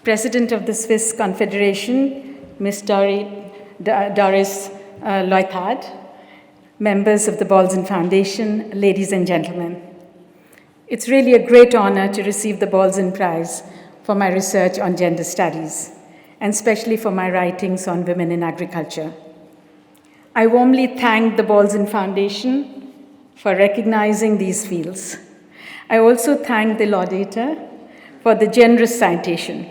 President of the Swiss Confederation, Ms. Doris Leuthard, members of the Balzan Foundation, ladies and gentlemen. It's really a great honor to receive the Balzan Prize for my research on gender studies, and especially for my writings on women in agriculture. I warmly thank the Balzan Foundation for recognizing these fields. I also thank the laudator for the generous citation,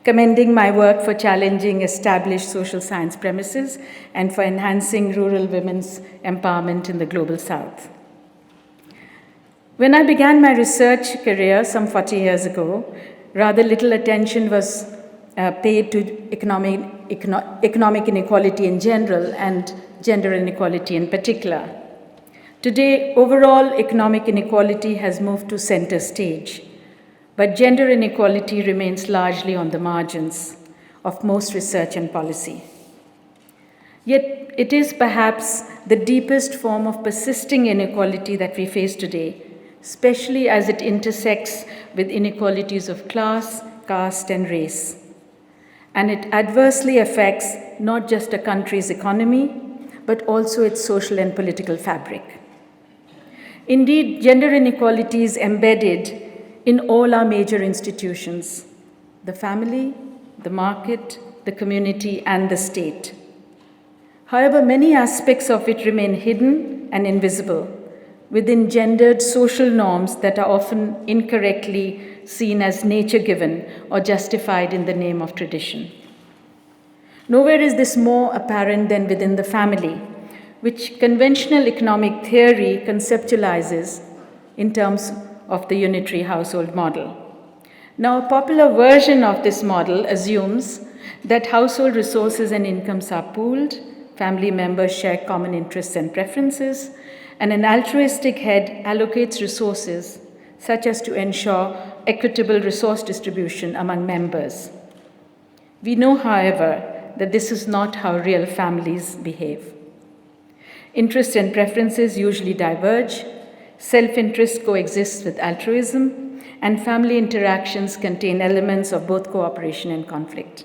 commending my work for challenging established social science premises and for enhancing rural women's empowerment in the global South. When I began my research career some 40 years ago, rather little attention was paid to economic inequality in general and gender inequality in particular. Today, overall economic inequality has moved to center stage, but gender inequality remains largely on the margins of most research and policy. Yet, it is perhaps the deepest form of persisting inequality that we face today, especially as it intersects with inequalities of class, caste, and race. And it adversely affects not just a country's economy, but also its social and political fabric. Indeed, gender inequality is embedded in all our major institutions: the family, the market, the community, and the state. However, many aspects of it remain hidden and invisible within gendered social norms that are often incorrectly seen as nature-given or justified in the name of tradition. Nowhere is this more apparent than within the family, which conventional economic theory conceptualizes in terms of the unitary household model. Now, a popular version of this model assumes that household resources and incomes are pooled, family members share common interests and preferences, and an altruistic head allocates resources such as to ensure equitable resource distribution among members. We know, however, that this is not how real families behave. Interests and preferences usually diverge, self-interest coexists with altruism, and family interactions contain elements of both cooperation and conflict.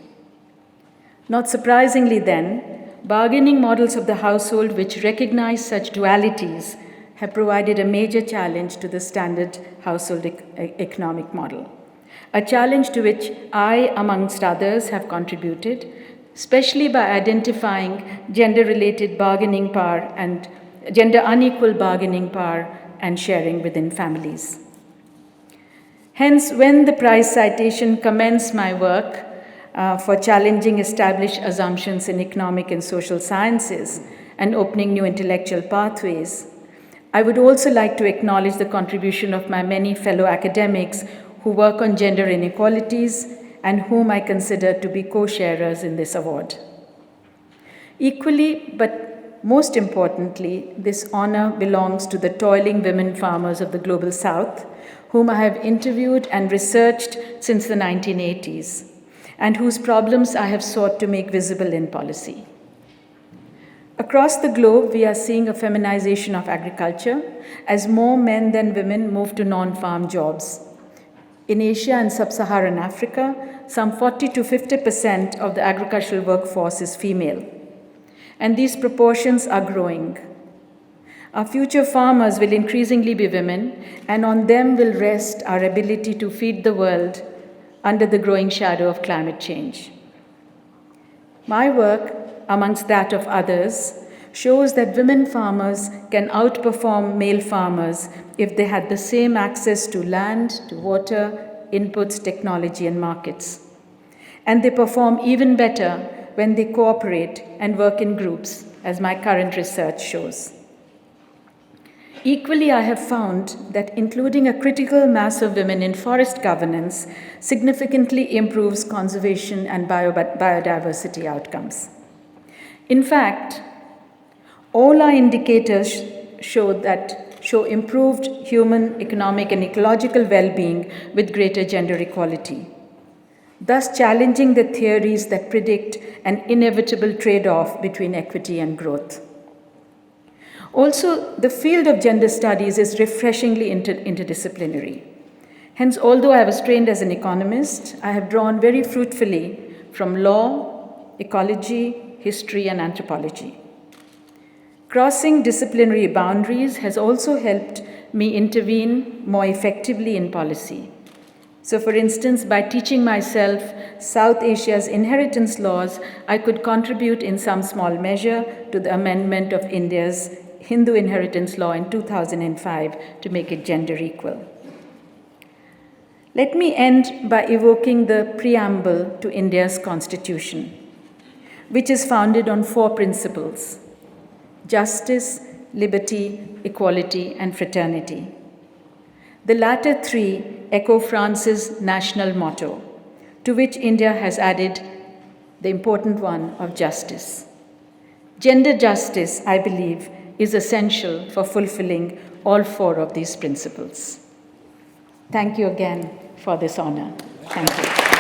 Not surprisingly then, bargaining models of the household which recognize such dualities have provided a major challenge to the standard household economic model, a challenge to which I, amongst others, have contributed, especially by identifying gender-related bargaining power and gender unequal bargaining power and sharing within families. Hence, when the prize citation commends my work for challenging established assumptions in economic and social sciences and opening new intellectual pathways, I would also like to acknowledge the contribution of my many fellow academics who work on gender inequalities and whom I consider to be co-sharers in this award. Equally, but most importantly, this honor belongs to the toiling women farmers of the global South, whom I have interviewed and researched since the 1980s, and whose problems I have sought to make visible in policy. Across the globe, we are seeing a feminization of agriculture as more men than women move to non-farm jobs. In Asia and sub-Saharan Africa, some 40 to 50% of the agricultural workforce is female, and these proportions are growing. Our future farmers will increasingly be women, and on them will rest our ability to feed the world under the growing shadow of climate change. My work, amongst that of others, shows that women farmers can outperform male farmers if they had the same access to land, to water, inputs, technology, and markets. And they perform even better when they cooperate and work in groups, as my current research shows. Equally, I have found that including a critical mass of women in forest governance significantly improves conservation and biodiversity outcomes. In fact, all our indicators show improved human, economic, and ecological well-being with greater gender equality, thus challenging the theories that predict an inevitable trade-off between equity and growth. Also, the field of gender studies is refreshingly interdisciplinary. Hence, although I was trained as an economist, I have drawn very fruitfully from law, ecology, history, and anthropology. Crossing disciplinary boundaries has also helped me intervene more effectively in policy. So, for instance, by teaching myself South Asia's inheritance laws, I could contribute in some small measure to the amendment of India's Hindu inheritance law in 2005 to make it gender equal. Let me end by evoking the preamble to India's constitution, which is founded on 4 principles: justice, liberty, equality, and fraternity. The latter 3 echo France's national motto, to which India has added the important one of justice. Gender justice, I believe, is essential for fulfilling all 4 of these principles. Thank you again for this honor. Thank you.